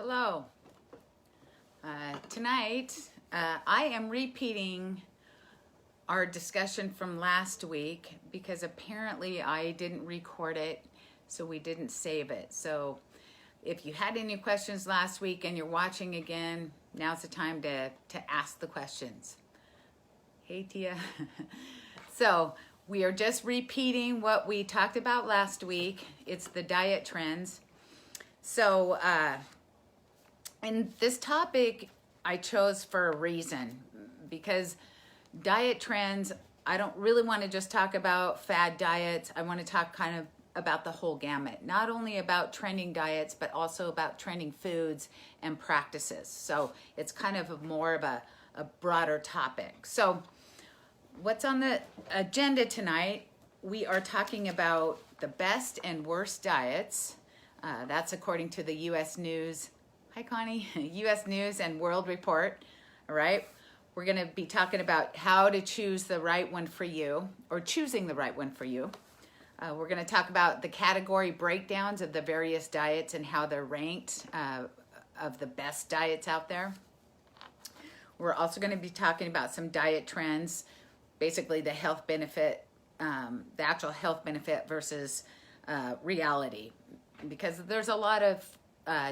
Hello. Tonight, I am repeating our discussion from last week because apparently I didn't record it, so we didn't save it. So if you had any questions last week and you're watching again, now's the time to ask the questions. Hey, Tia. So we are just repeating what we talked about last week. It's the diet trends. So, and this topic I chose for a reason, because diet trends, I don't really want to just talk about fad diets. I want to talk kind of about the whole gamut, not only about trending diets, but also about trending foods and practices. So it's kind of more of a broader topic. So what's on the agenda tonight? We are talking about the best and worst diets. That's according to the U.S. News. Hi, Connie. U.S. News and World Report. All right. We're going to be talking about how to choose the right one for you, or choosing the right one for you. We're going to talk about the category breakdowns of the various diets and how they're ranked of the best diets out there. We're also going to be talking about some diet trends, basically the health benefit, the actual health benefit versus reality. Because there's a lot of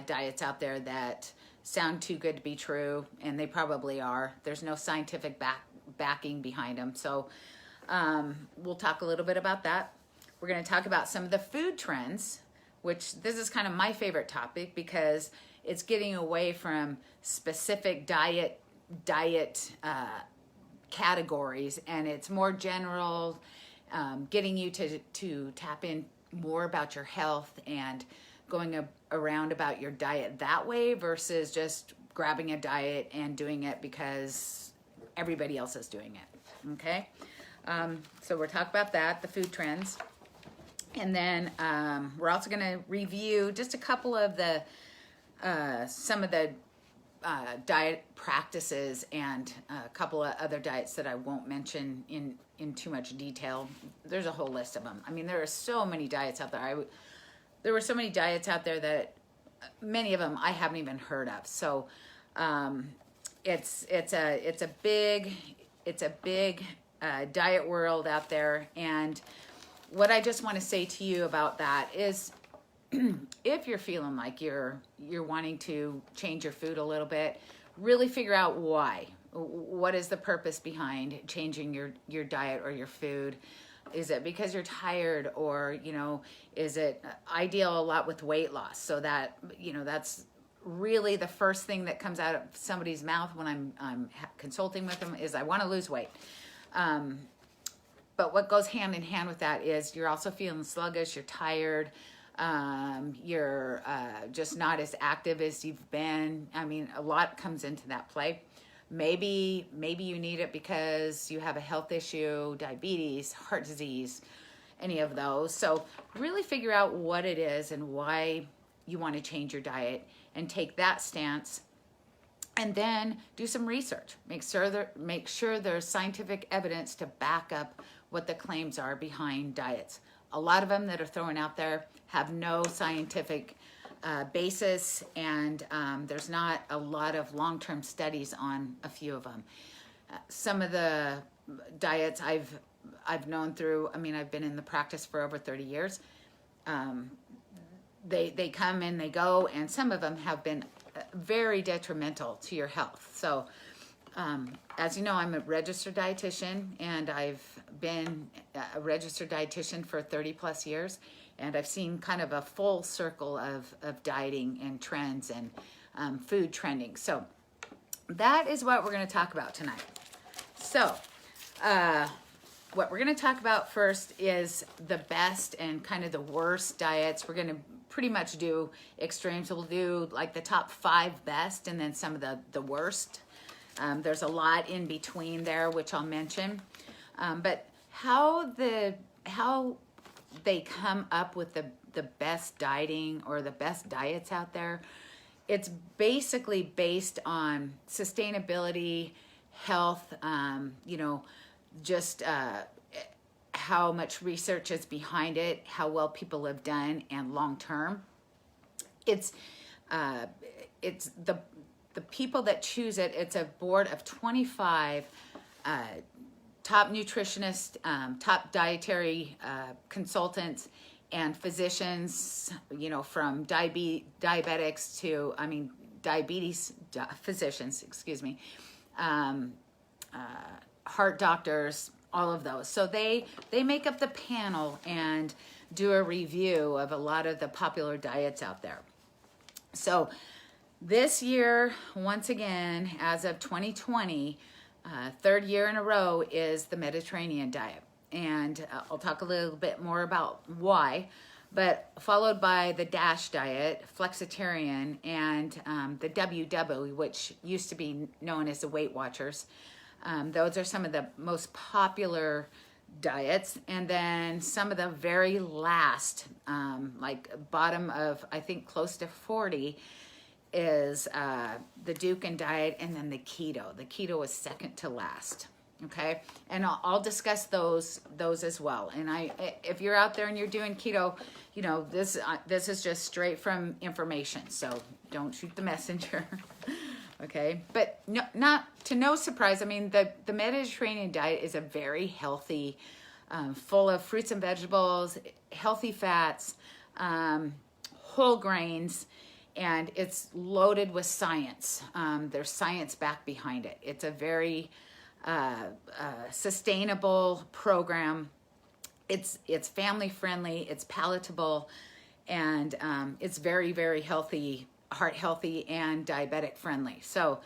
diets out there that sound too good to be true, and they probably are. There's no scientific backing behind them. So we'll talk a little bit about that. We're going to talk about some of the food trends, which this is kind of my favorite topic because it's getting away from specific diet categories, and it's more general, getting you to tap in more about your health and going around about your diet that way versus just grabbing a diet and doing it because everybody else is doing it. Okay. So we're talking about that, the food trends. And then we're also going to review just a couple of the some of the diet practices and a couple of other diets that I won't mention in too much detail. There's a whole list of them. I mean, there are so many diets out there. There were so many diets out there that many of them I haven't even heard of. So it's a big diet world out there. And what I just want to say to you about that is, if you're feeling like you're wanting to change your food a little bit, really figure out why. What is the purpose behind changing your diet or your food? Is it because you're tired, or is it? I deal a lot with weight loss, so that that's really the first thing that comes out of somebody's mouth when I'm consulting with them is I want to lose weight. But what goes hand in hand with that is you're also feeling sluggish, you're tired. You're just not as active as you've been. I mean, a lot comes into that play. Maybe you need it because you have a health issue, diabetes, heart disease, any of those. So really figure out what it is and why you want to change your diet and take that stance. And then do some research. Make sure there's scientific evidence to back up what the claims are behind diets. A lot of them that are thrown out there have no scientific basis, and there's not a lot of long-term studies on a few of them. Some of the diets I've known through, I mean, I've been in the practice for over 30 years. They come and they go, and some of them have been very detrimental to your health. So as you know, I'm a registered dietitian, and I've been a registered dietitian for 30 plus years, and I've seen kind of a full circle of dieting and trends and food trending. So that is what we're going to talk about tonight. So what we're going to talk about first is the best and kind of the worst diets. We're going to pretty much do extremes. We'll do like the top 5 best and then some of the worst. There's a lot in between there, which I'll mention. But how they come up with the best dieting or the best diets out there, it's basically based on sustainability, health, just how much research is behind it, how well people have done, and long term. It's it's the people that choose it. It's a board of 25 top nutritionists, top dietary consultants, and physicians, from diabetics to, diabetes physicians, excuse me, heart doctors, all of those. So they make up the panel and do a review of a lot of the popular diets out there. So this year, once again, as of 2020, third year in a row is the Mediterranean diet. And I'll talk a little bit more about why, but followed by the DASH diet, flexitarian, and the WW, which used to be known as the Weight Watchers. Those are some of the most popular diets. And then some of the very last, like bottom of, I think, close to 40, is the Dukan diet, and then the keto. The keto is second to last. Okay, and I'll discuss those as well. And if you're out there and you're doing keto, this is just straight from information, so don't shoot the messenger. Okay, but no surprise. The Mediterranean diet is a very healthy, full of fruits and vegetables, healthy fats, whole grains, and it's loaded with science. There's science back behind it. It's a very sustainable program. It's family friendly, it's palatable, and it's very, very healthy, heart healthy, and diabetic friendly. So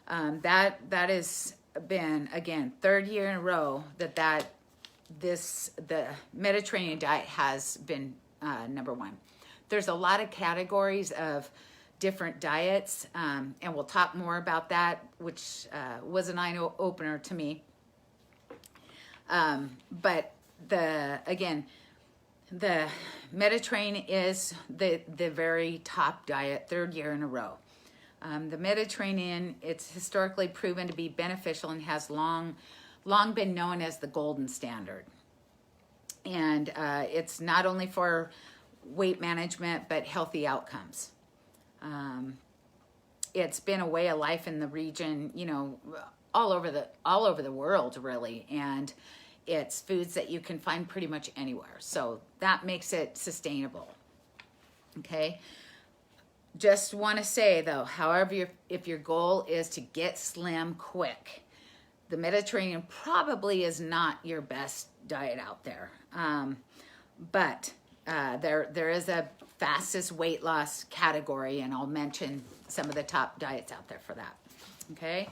that has been, again, third year in a row the Mediterranean diet has been number one. There's a lot of categories of different diets, and we'll talk more about that, which was an eye-opener to me. But the Mediterranean is the very top diet, third year in a row. The Mediterranean, it's historically proven to be beneficial and has long been known as the golden standard. And it's not only for weight management, but healthy outcomes. It's been a way of life in the region, all over the world, really, and it's foods that you can find pretty much anywhere. So that makes it sustainable. Okay. Just want to say though, however, if your goal is to get slim quick, the Mediterranean probably is not your best diet out there. But there is a fastest weight loss category, and I'll mention some of the top diets out there for that. Okay.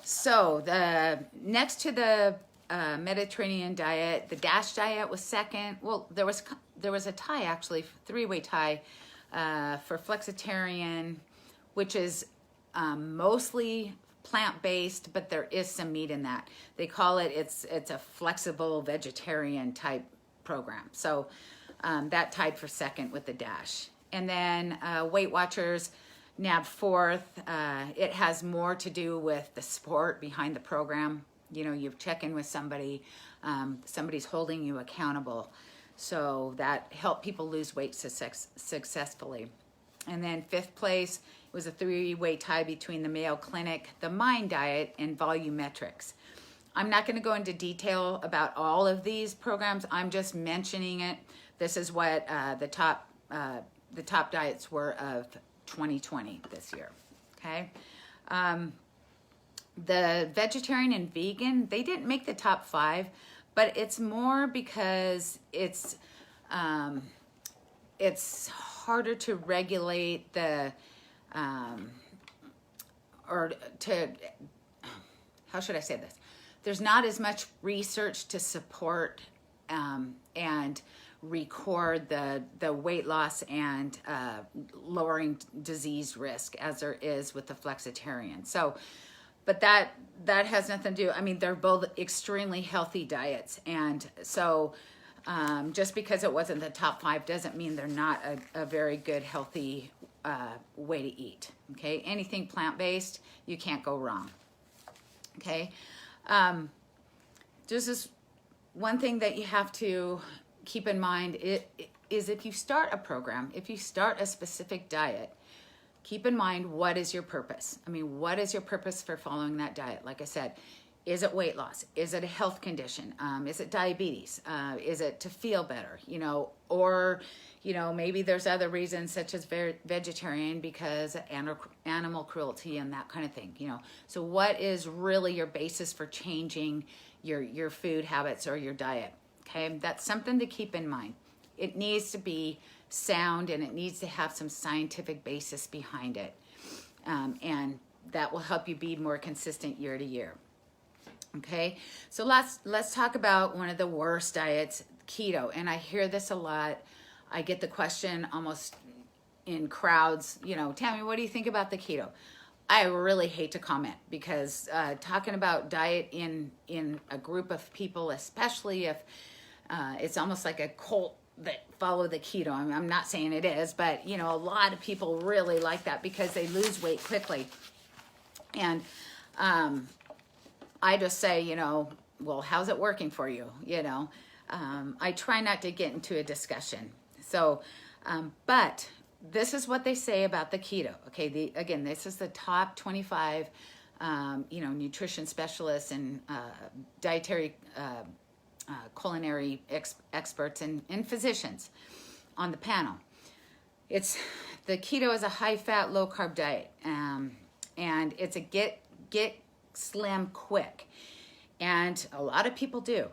So the next to the Mediterranean diet, the DASH diet was second. Well, there was a tie, actually, three-way tie for flexitarian, which is mostly plant-based, but there is some meat in that. They call it's a flexible vegetarian type program. So that tied for second with the DASH. And then Weight Watchers nabbed fourth. It has more to do with the support behind the program. You check in with somebody, somebody's holding you accountable. So that helped people lose weight successfully. And then fifth place was a three-way tie between the Mayo Clinic, the Mind Diet, and Volumetrics. I'm not going to go into detail about all of these programs. I'm just mentioning it. This is what the top diets were of 2020 this year. Okay. The vegetarian and vegan, they didn't make the top 5, but it's more because it's harder to regulate how should I say this? There's not as much research to support and record the weight loss and lowering disease risk as there is with the flexitarian. So, but that has nothing to do, they're both extremely healthy diets. And so just because it wasn't the top 5 doesn't mean they're not a very good, healthy way to eat. Okay. Anything plant-based, you can't go wrong. Okay. This is one thing that you have to keep in mind. is if you start a program, if you start a specific diet, keep in mind, what is your purpose? I mean, what is your purpose for following that diet? Like I said, is it weight loss? Is it a health condition? Is it diabetes? Is it to feel better? Or, maybe there's other reasons such as vegetarian because of animal cruelty and that kind of thing, So what is really your basis for changing your food habits or your diet? Okay, that's something to keep in mind. It needs to be sound and it needs to have some scientific basis behind it. And that will help you be more consistent year to year. Okay, so let's talk about one of the worst diets, keto. And I hear this a lot. I get the question almost in crowds, Tammi, what do you think about the keto? I really hate to comment because talking about diet in a group of people, especially if it's almost like a cult that follow the keto. I'm not saying it is, but a lot of people really like that because they lose weight quickly. And I just say, well, how's it working for you? I try not to get into a discussion. So, but this is what they say about the keto. Okay, again, this is the top 25, nutrition specialists and dietary, culinary experts and physicians on the panel. The keto is a high-fat, low-carb diet, and it's a get slim quick, and a lot of people do.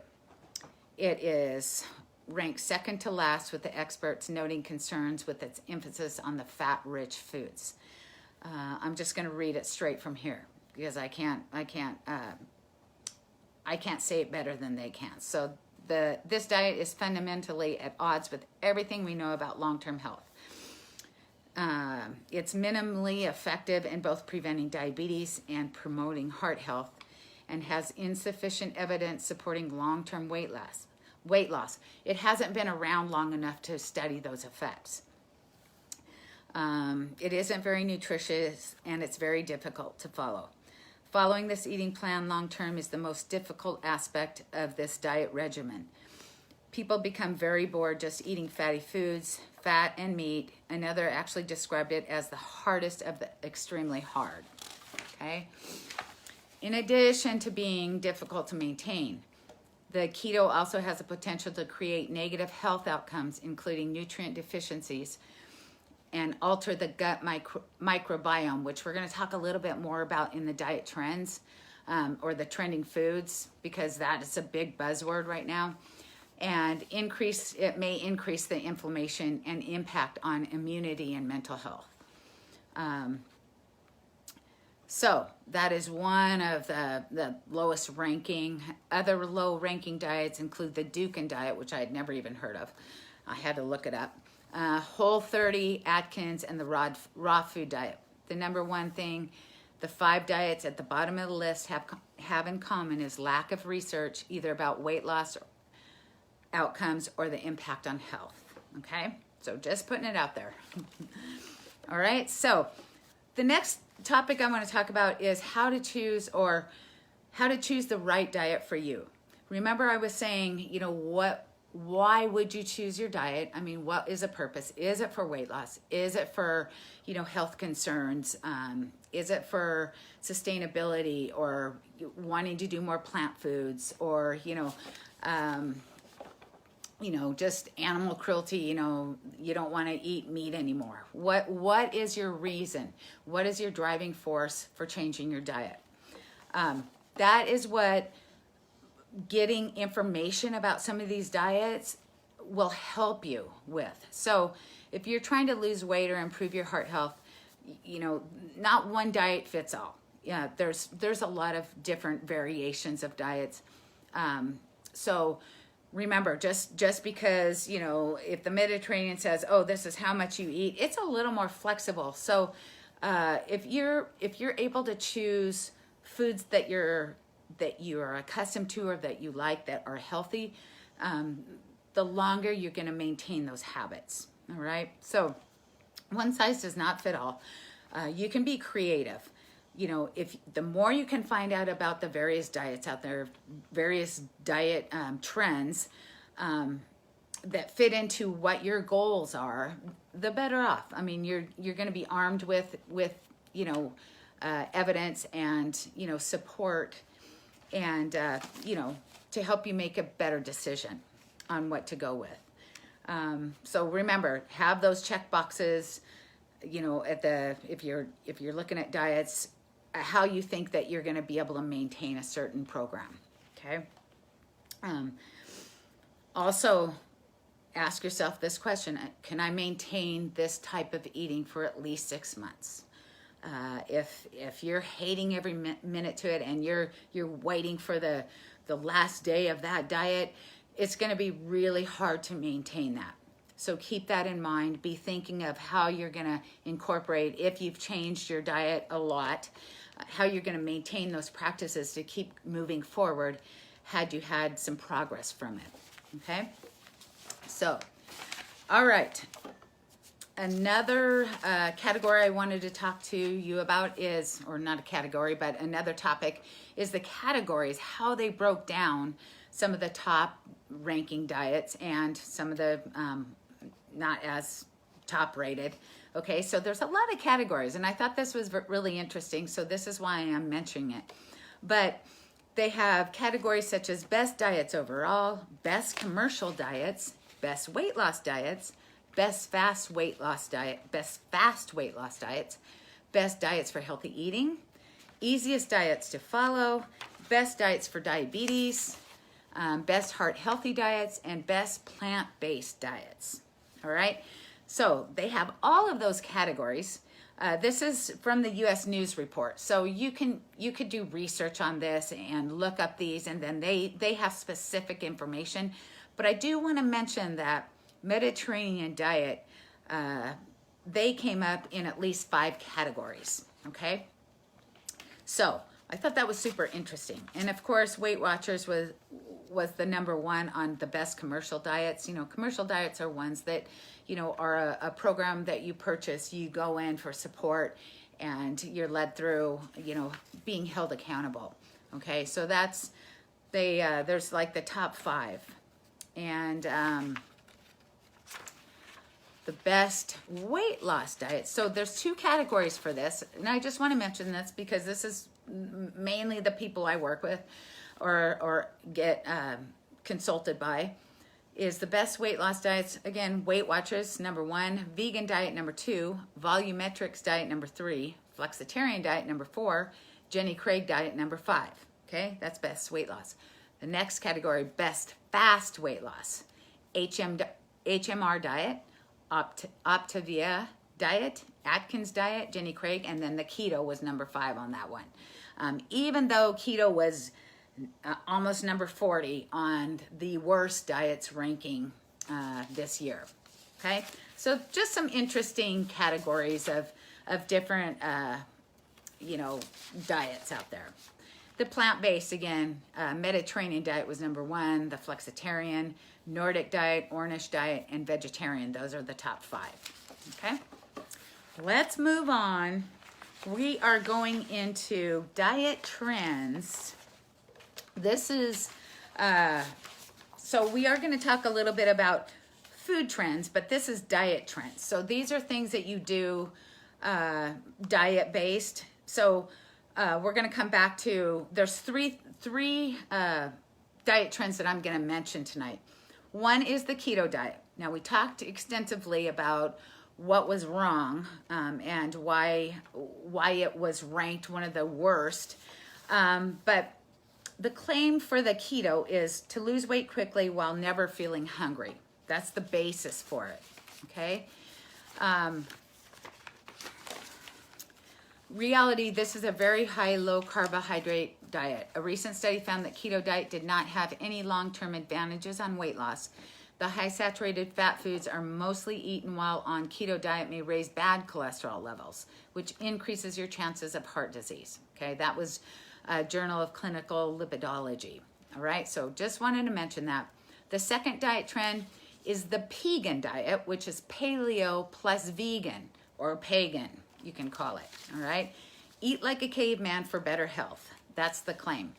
It is ranked second to last, with the experts noting concerns with its emphasis on the fat-rich foods. I'm just going to read it straight from here because I can't say it better than they can. So this diet is fundamentally at odds with everything we know about long-term health. It's minimally effective in both preventing diabetes and promoting heart health, and has insufficient evidence supporting long-term weight loss. It hasn't been around long enough to study those effects. It isn't very nutritious, and it's very difficult to follow. Following this eating plan long-term is the most difficult aspect of this diet regimen. People become very bored just eating fatty foods, fat and meat. Another actually described it as the hardest of the extremely hard. Okay? In addition to being difficult to maintain, the keto also has the potential to create negative health outcomes, including nutrient deficiencies, and alter the gut microbiome, which we're going to talk a little bit more about in the diet trends, or the trending foods, because that is a big buzzword right now. And it may increase the inflammation and impact on immunity and mental health. So that is one of the lowest ranking. Other low ranking diets include the Dukan diet, which I had never even heard of. I had to look it up. Whole30, Atkins, and the raw food diet. The number one thing the 5 diets at the bottom of the list have in common is lack of research, either about weight loss outcomes or the impact on health. Okay, so just putting it out there. All right, so the next topic I want to talk about is how to choose the right diet for you. Remember, I was saying, why would you choose your diet? I mean, what is the purpose? Is it for weight loss? Is it for, health concerns? Is it for sustainability, or wanting to do more plant foods, or, just animal cruelty, you don't want to eat meat anymore. What is your reason? What is your driving force for changing your diet? That is what getting information about some of these diets will help you with. So if you're trying to lose weight or improve your heart health, not one diet fits all. Yeah, there's a lot of different variations of diets. So remember, just because, if the Mediterranean says, oh, this is how much you eat, it's a little more flexible. So if you're able to choose foods that you are accustomed to or that you like, that are healthy, the longer you're going to maintain those habits. All right. So one size does not fit all. You can be creative. If the more you can find out about the various diets out there, various diet trends, that fit into what your goals are, the better off. I mean, you're going to be armed with you know, evidence and, you know, support and, you know, to help you make a better decision on what to go with. So remember, have those check boxes, you know, at the, if you're looking at diets, how you think that you're going to be able to maintain a certain program. Okay. Also ask yourself this question: can I maintain this type of eating for at least 6 months? If you're hating every minute to it and you're waiting for the last day of that diet, it's going to be really hard to maintain that. So keep that in mind. Be thinking of how you're going to incorporate, if you've changed your diet a lot, how you're going to maintain those practices to keep moving forward had you had some progress from it. Okay? So, all right. Another category I wanted to talk to you about is, or not a category, but another topic is the categories, how they broke down some of the top ranking diets and some of the not as top rated. Okay, so there's a lot of categories, and I thought this was really interesting, so this is why I'm mentioning it. But they have categories such as best diets overall, best commercial diets, best weight loss diets, best fast weight loss diet, best fast weight loss diets, best diets for healthy eating, easiest diets to follow, best diets for diabetes, best heart healthy diets, and best plant-based diets. All right, so they have all of those categories. This is from the U.S. News Report, so you could do research on this and look up these, and then they have specific information. But I do want to mention that Mediterranean diet, they came up in at least 5 categories. Okay, so I thought that was super interesting. And of course, Weight Watchers was the #1 on the best commercial diets. You know, commercial diets are ones that, you know, are a program that you purchase, you go in for support, and you're led through, you know, being held accountable. Okay, so that's, there's like the top 5. And the best weight loss diet. So there's 2 categories for this. And I just want to mention this because this is mainly the people I work with or get consulted by, is the best weight loss diets. Again, Weight Watchers, #1, vegan diet, #2, volumetrics diet, #3, flexitarian diet, #4, Jenny Craig diet, #5. Okay, that's best weight loss. The next category, best fast weight loss, HMR diet, Optavia diet, Atkins diet, Jenny Craig, and then the keto was #5 on that one. Even though keto was almost number 40 on the worst diets ranking this year. Okay, so just some interesting categories of different you know, diets out there. The plant-based, again, Mediterranean diet was #1, the flexitarian, Nordic diet, Ornish diet, and vegetarian. Those are the top 5. Okay, let's move on. We are going into diet trends. This is, so we are going to talk a little bit about food trends, but this is diet trends. So these are things that you do diet-based. So we're going to come back to, there's three diet trends that I'm going to mention tonight. One is the keto diet. Now, we talked extensively about what was wrong and why it was ranked one of the worst. But the claim for the keto is to lose weight quickly while never feeling hungry. That's the basis for it, okay? Reality, this is a very high, low carbohydrate diet. A recent study found that keto diet did not have any long-term advantages on weight loss. The high saturated fat foods are mostly eaten while on keto diet may raise bad cholesterol levels, which increases your chances of heart disease. Okay, that was a Journal of Clinical Lipidology. All right, so just wanted to mention that. The second diet trend is the Pagan diet, which is paleo plus vegan, or pagan, you can call it. All right, eat like a caveman for better health. That's the claim.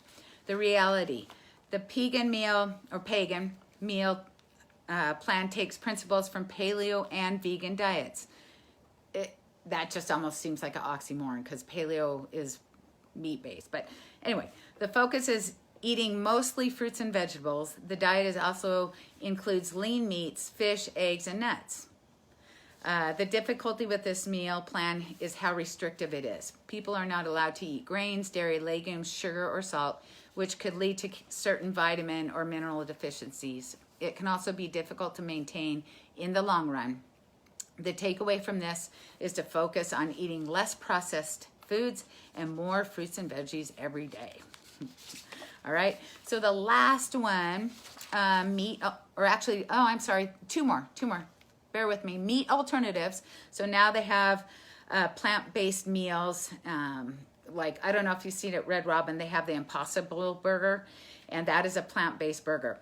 The reality, the Pagan meal or Pagan meal plan takes principles from paleo and vegan diets. That just almost seems like an oxymoron because paleo is meat-based. But anyway, the focus is eating mostly fruits and vegetables. The diet is also includes lean meats, fish, eggs, and nuts. The difficulty with this meal plan is how restrictive it is. People are not allowed to eat grains, dairy, legumes, sugar, or salt, which could lead to certain vitamin or mineral deficiencies. It can also be difficult to maintain in the long run. The takeaway from this is to focus on eating less processed foods and more fruits and veggies every day. All right, so the last one, two more. Bear with me, meat alternatives. So now they have plant-based meals. Like, I don't know if you've seen it, Red Robin, they have the Impossible Burger, and that is a plant-based burger.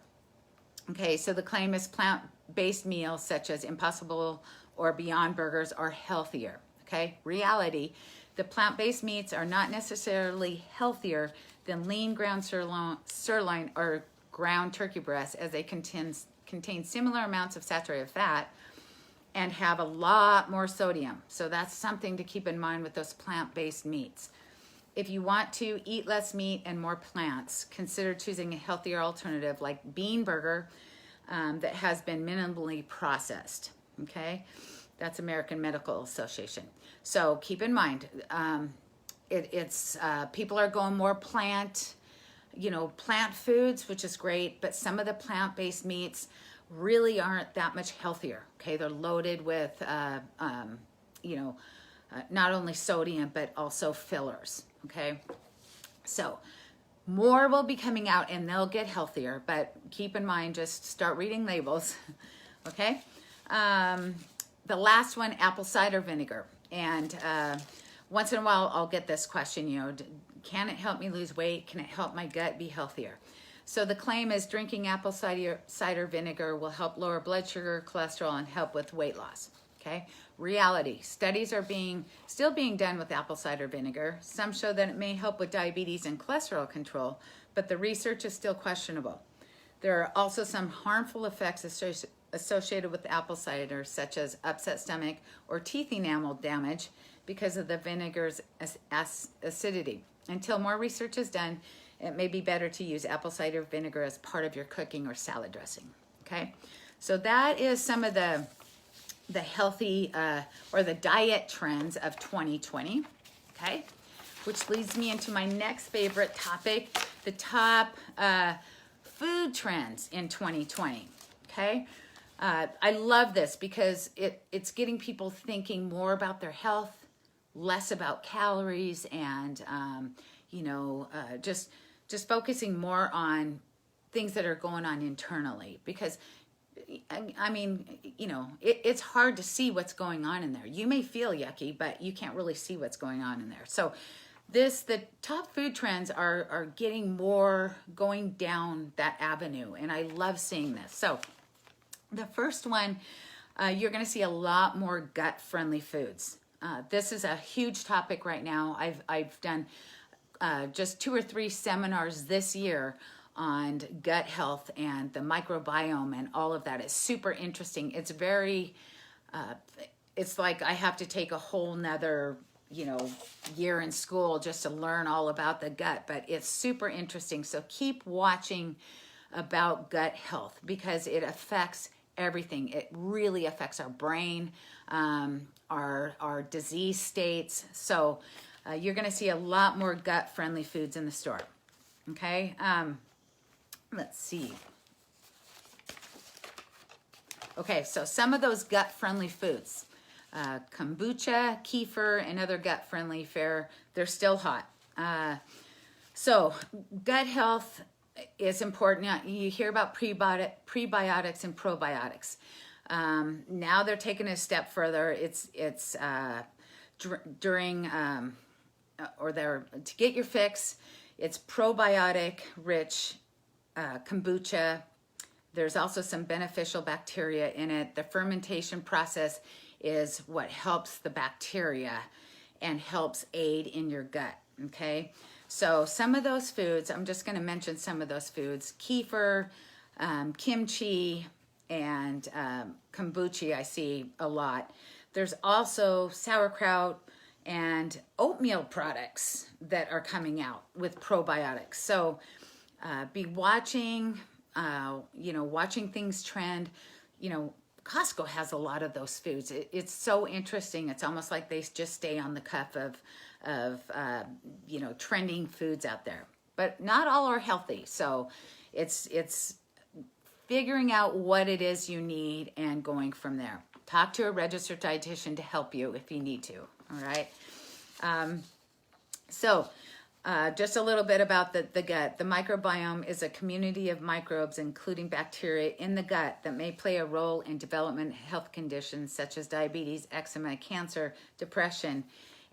Okay, so the claim is plant-based meals such as Impossible or Beyond Burgers are healthier. Okay, reality, the plant-based meats are not necessarily healthier than lean ground sirloin or ground turkey breast, as they contain similar amounts of saturated fat and have a lot more sodium. So that's something to keep in mind with those plant-based meats. If you want to eat less meat and more plants, consider choosing a healthier alternative like bean burger that has been minimally processed. Okay, that's American Medical Association. So keep in mind, people are going more plant foods, which is great, but some of the plant-based meats really aren't that much healthier. Okay, they're loaded with not only sodium but also fillers. Okay, so more will be coming out and they'll get healthier, but keep in mind, just start reading labels. Okay, the last one, apple cider vinegar. And once in a while I'll get this question, can it help me lose weight? Can it help my gut be healthier? So the claim is drinking apple cider vinegar will help lower blood sugar, cholesterol, and help with weight loss. Okay, reality, studies are still being done with apple cider vinegar. Some show that it may help with diabetes and cholesterol control, but the research is still questionable. There are also some harmful effects associated with apple cider, such as upset stomach or teeth enamel damage because of the vinegar's acidity. Until more research is done, it may be better to use apple cider vinegar as part of your cooking or salad dressing. Okay, so that is some of the healthy or the diet trends of 2020. Okay, which leads me into my next favorite topic, the top food trends in 2020. Okay, I love this because it's getting people thinking more about their health, less about calories, and just focusing more on things that are going on internally. Because it's hard to see what's going on in there. You may feel yucky, but you can't really see what's going on in there. So the top food trends are getting more going down that avenue, and I love seeing this. So the first one, you're going to see a lot more gut-friendly foods. This is a huge topic right now. I've done just 2 or 3 seminars this year on gut health and the microbiome and all of that. It's super interesting. It's very, it's like I have to take a whole nother, year in school just to learn all about the gut, but it's super interesting. So keep watching about gut health because it affects everything. It really affects our brain, our disease states. So you're going to see a lot more gut-friendly foods in the store. Okay, let's see. Okay, so some of those gut-friendly foods, kombucha, kefir, and other gut-friendly fare, they're still hot. So gut health is important. You hear about prebiotics and probiotics. Now they're taking it a step further. It's during to get your fix. It's probiotic rich kombucha. There's also some beneficial bacteria in it. The fermentation process is what helps the bacteria and helps aid in your gut. Okay, so some of those foods, I'm just going to mention some of those foods: kefir, kimchi, and kombucha I see a lot. There's also sauerkraut and oatmeal products that are coming out with probiotics. So be watching, watching things trend. Costco has a lot of those foods. It's so interesting. It's almost like they just stay on the cuff of trending foods out there. But not all are healthy. So it's figuring out what it is you need and going from there. Talk to a registered dietitian to help you if you need to. All right. Just a little bit about the gut. The microbiome is a community of microbes, including bacteria in the gut, that may play a role in development health conditions such as diabetes, eczema, cancer, depression,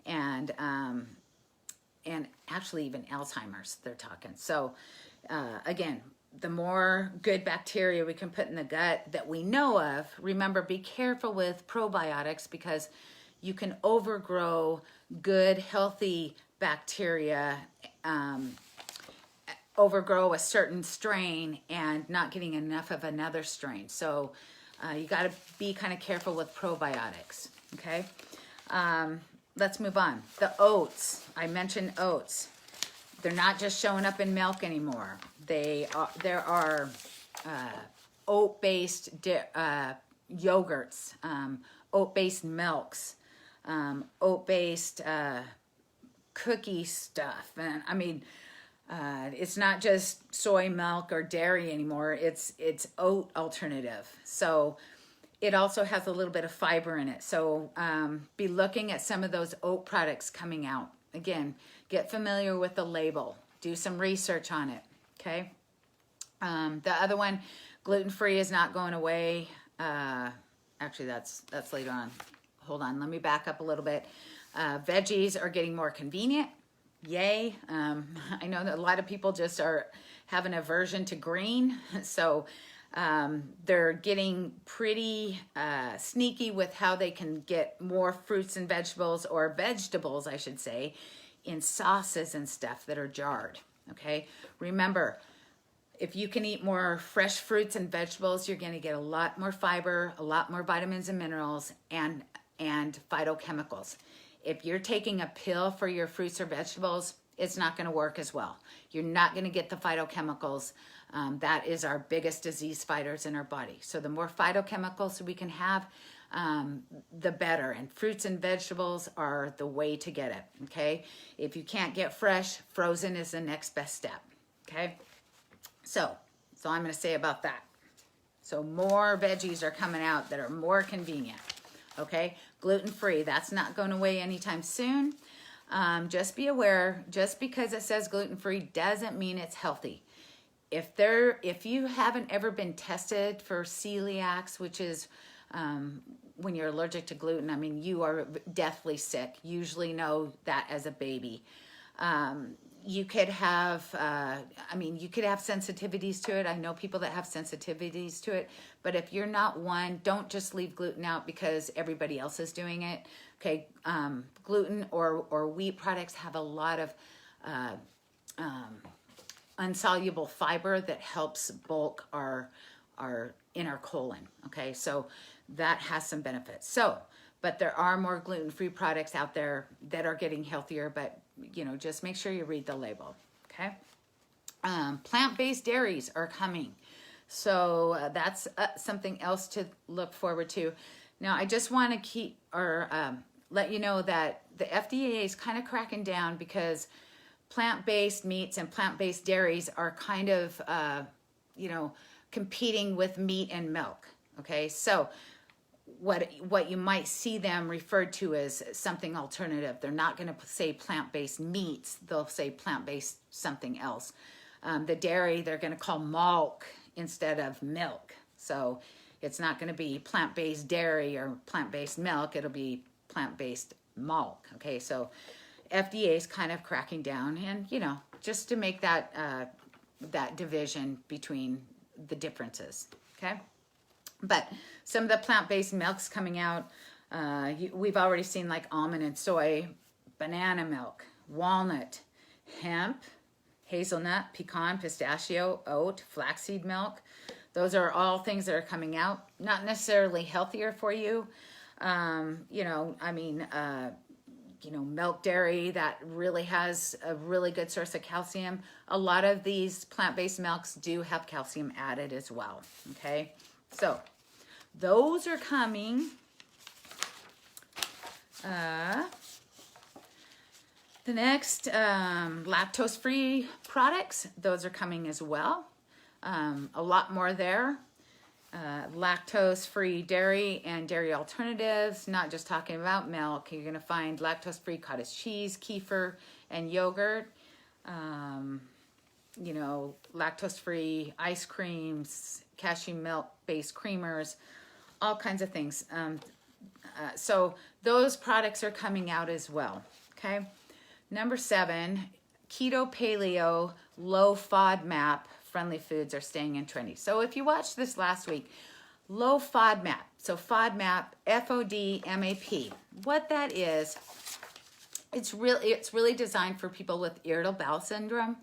and actually even Alzheimer's, they're talking. So again, the more good bacteria we can put in the gut that we know of, remember, be careful with probiotics because you can overgrow good, healthy bacteria, overgrow a certain strain and not getting enough of another strain. So you got to be kind of careful with probiotics, okay? Let's move on. The oats, I mentioned oats. They're not just showing up in milk anymore. There are oat-based yogurts, oat-based milks, oat-based cookie stuff. And I mean, it's not just soy milk or dairy anymore. It's oat alternative. So it also has a little bit of fiber in it. So be looking at some of those oat products coming out. Again, get familiar with the label. Do some research on it, okay? The other one, gluten-free is not going away. Actually, that's later on. Hold on, let me back up a little bit. Veggies are getting more convenient. Yay. I know that a lot of people just have an aversion to green. So they're getting pretty sneaky with how they can get more fruits and vegetables, or vegetables, I should say, in sauces and stuff that are jarred. Okay. Remember, if you can eat more fresh fruits and vegetables, you're going to get a lot more fiber, a lot more vitamins and minerals, and phytochemicals. If you're taking a pill for your fruits or vegetables, it's not going to work as well. You're not going to get the phytochemicals. That is our biggest disease fighters in our body. So the more phytochemicals we can have, the better. And fruits and vegetables are the way to get it, okay? If you can't get fresh, frozen is the next best step, okay? So that's all I'm going to say about that. So more veggies are coming out that are more convenient, okay? Gluten-free, that's not going away anytime soon. Just be aware, just because it says gluten-free doesn't mean it's healthy. If you haven't ever been tested for celiacs, which is when you're allergic to gluten, I mean, you are deathly sick. Usually know that as a baby. You could have, you could have sensitivities to it. I know people that have sensitivities to it, but if you're not one, don't just leave gluten out because everybody else is doing it. Okay, gluten or wheat products have a lot of insoluble fiber that helps bulk our inner colon. Okay, so that has some benefits. But there are more gluten-free products out there that are getting healthier, but just make sure you read the label, okay? Plant-based dairies are coming. So that's something else to look forward to. Now, I just want to let you know that the FDA is kind of cracking down because plant-based meats and plant-based dairies are kind of, competing with meat and milk, okay? So what you might see them referred to as something alternative. They're not going to say plant-based meats. They'll say plant-based something else. The dairy, they're going to call milk instead of milk. So it's not going to be plant-based dairy or plant-based milk. It'll be plant-based milk. Okay, so FDA is kind of cracking down, and just to make that division between the differences. Okay. But some of the plant-based milks coming out, we've already seen like almond and soy, banana milk, walnut, hemp, hazelnut, pecan, pistachio, oat, flaxseed milk. those are all things that are coming out, not necessarily healthier for you. You know, I mean, you know, milk, dairy, that really has a really good source of calcium. A lot of these plant-based milks do have calcium added as well, okay? So those are coming. The next, lactose-free products, those are coming as well. A lot more there. Lactose-free dairy and dairy alternatives, not just talking about milk. You're going to find lactose-free cottage cheese, kefir, and yogurt. You know, lactose-free ice creams, cashew milk-based creamers, all kinds of things. So those products are coming out as well, okay? Number 7, keto, paleo, low FODMAP friendly foods are staying in trendy. So if you watched this last week, low FODMAP, so FODMAP, FODMAP, what that is, it's really designed for people with irritable bowel syndrome.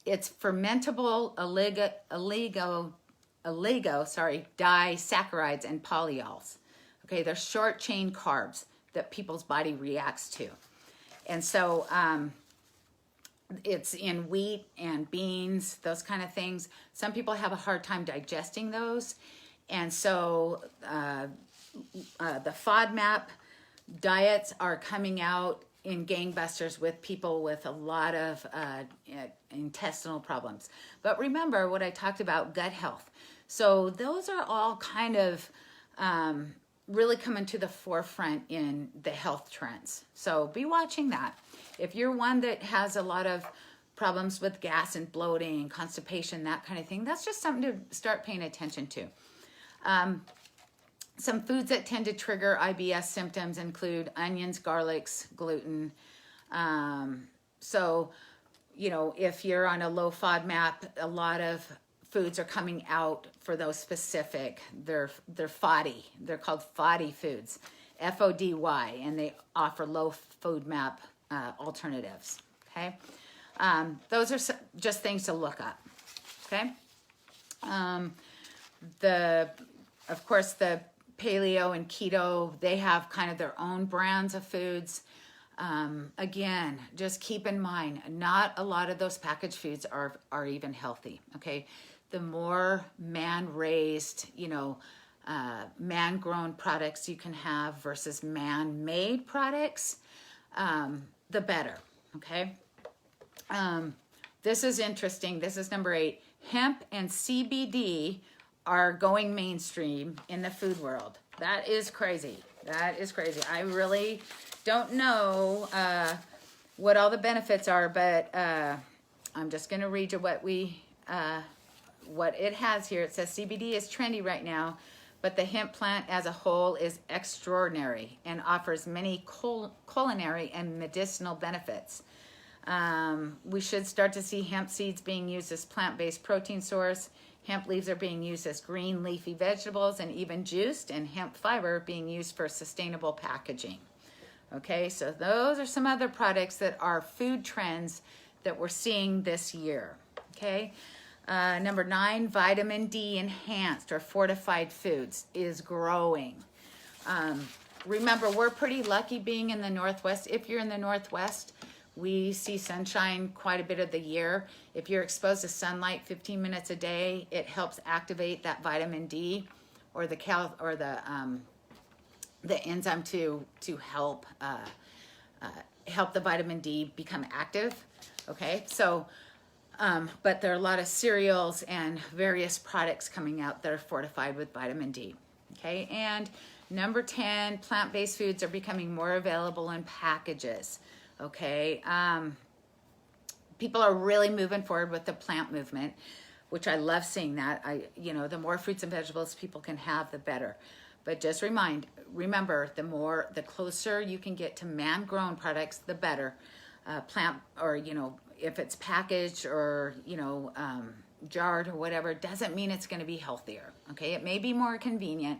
It's fermentable disaccharides and polyols. Okay, they're short chain carbs that people's body reacts to. And so it's in wheat and beans, those kind of things. Some people have a hard time digesting those. And so the FODMAP diets are coming out in gangbusters with people with a lot of intestinal problems. But remember what I talked about, gut health. So those are all kind of really coming to the forefront in the health trends. So be watching that. If you're one that has a lot of problems with gas and bloating, constipation, that kind of thing, that's just something to start paying attention to. Some foods that tend to trigger IBS symptoms include onions, garlics, gluten. So, you know, if you're on a low FODMAP, a lot of foods are coming out for those specific. They're FODY. They're called FODY foods, FODY, and they offer low FODMAP alternatives. Okay, those are just things to look up. Okay, of course the paleo and keto, they have kind of their own brands of foods. Again, just keep in mind, not a lot of those packaged foods are even healthy. Okay, the more man-raised, you know, man-grown products you can have versus man-made products, the better. Okay, this is interesting. This is number 8. Hemp and CBD are going mainstream in the food world. That is crazy. That is crazy. I really don't know what all the benefits are, but I'm just going to read you what it has here. It says CBD is trendy right now, but the hemp plant as a whole is extraordinary and offers many culinary and medicinal benefits. We should start to see hemp seeds being used as plant-based protein source. Hemp leaves are being used as green leafy vegetables and even juiced, and hemp fiber being used for sustainable packaging. Okay, so those are some other products that are food trends that we're seeing this year. Okay, number 9, vitamin D enhanced or fortified foods is growing. Remember, we're pretty lucky being in the Northwest. If you're in the Northwest, we see sunshine quite a bit of the year. If you're exposed to sunlight 15 minutes a day, it helps activate that vitamin D or the enzyme to help help the vitamin D become active. Okay, so but there are a lot of cereals and various products coming out that are fortified with vitamin D. Okay, and number 10, plant-based foods are becoming more available in packages. Okay, people are really moving forward with the plant movement, which I love seeing that. The more fruits and vegetables people can have, the better. But just remember, the closer you can get to man-grown products, the better. Plant, or if it's packaged or jarred or whatever, doesn't mean it's going to be healthier. Okay, it may be more convenient,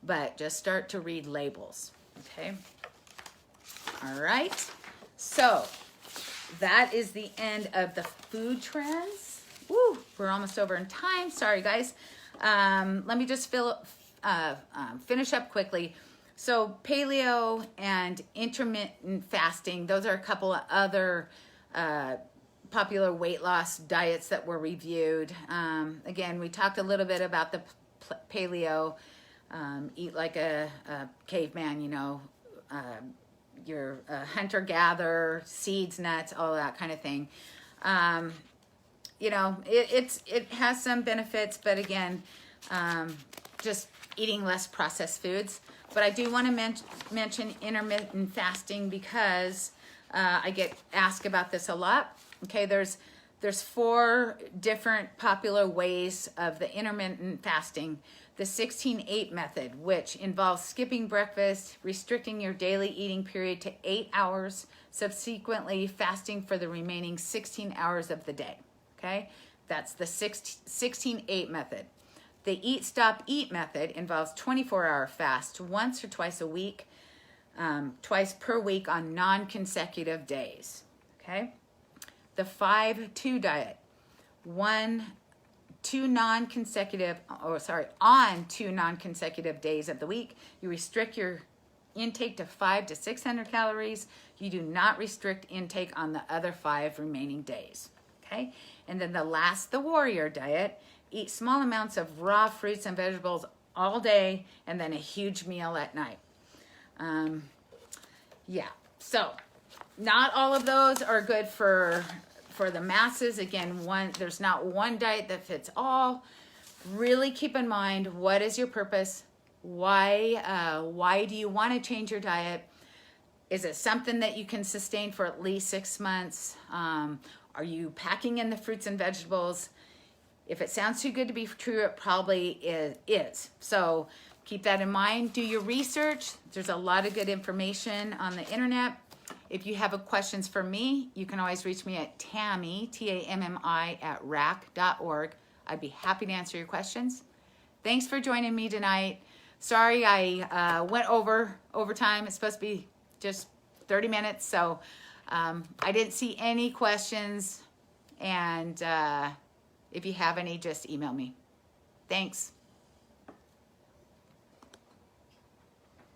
but just start to read labels. Okay, all right. So that is the end of the food trends. Woo, we're almost over in time. Sorry, guys. Let me just finish up quickly. So paleo and intermittent fasting, those are a couple of other popular weight loss diets that were reviewed. Again, we talked a little bit about the paleo, eat like a caveman, you know, your hunter-gatherer, seeds, nuts, all that kind of thing. You know, it has some benefits, but again, just eating less processed foods. But I do want to mention intermittent fasting because I get asked about this a lot. Okay, there's 4 different popular ways of the intermittent fasting. The 16-8 method, which involves skipping breakfast, restricting your daily eating period to 8 hours, subsequently fasting for the remaining 16 hours of the day. Okay, that's the 16-8 method. The Eat, Stop, Eat method involves 24-hour fast once or twice a week, twice per week on non-consecutive days. Okay, the 5-2 diet, on 2 non-consecutive days of the week, you restrict your intake to 500 to 600 calories. You do not restrict intake on the other 5 remaining days. Okay, and then the warrior diet, eat small amounts of raw fruits and vegetables all day and then a huge meal at night. Yeah, so not all of those are good for the masses. Again, there's not one diet that fits all. Really keep in mind, what is your purpose? Why do you want to change your diet? Is it something that you can sustain for at least 6 months? Are you packing in the fruits and vegetables? If it sounds too good to be true, it probably is. So keep that in mind. Do your research. There's a lot of good information on the internet. If you have questions for me, you can always reach me at Tammi, Tammi, at WRAC.org. I'd be happy to answer your questions. Thanks for joining me tonight. Sorry I went over time. It's supposed to be just 30 minutes, so I didn't see any questions. And if you have any, just email me. Thanks.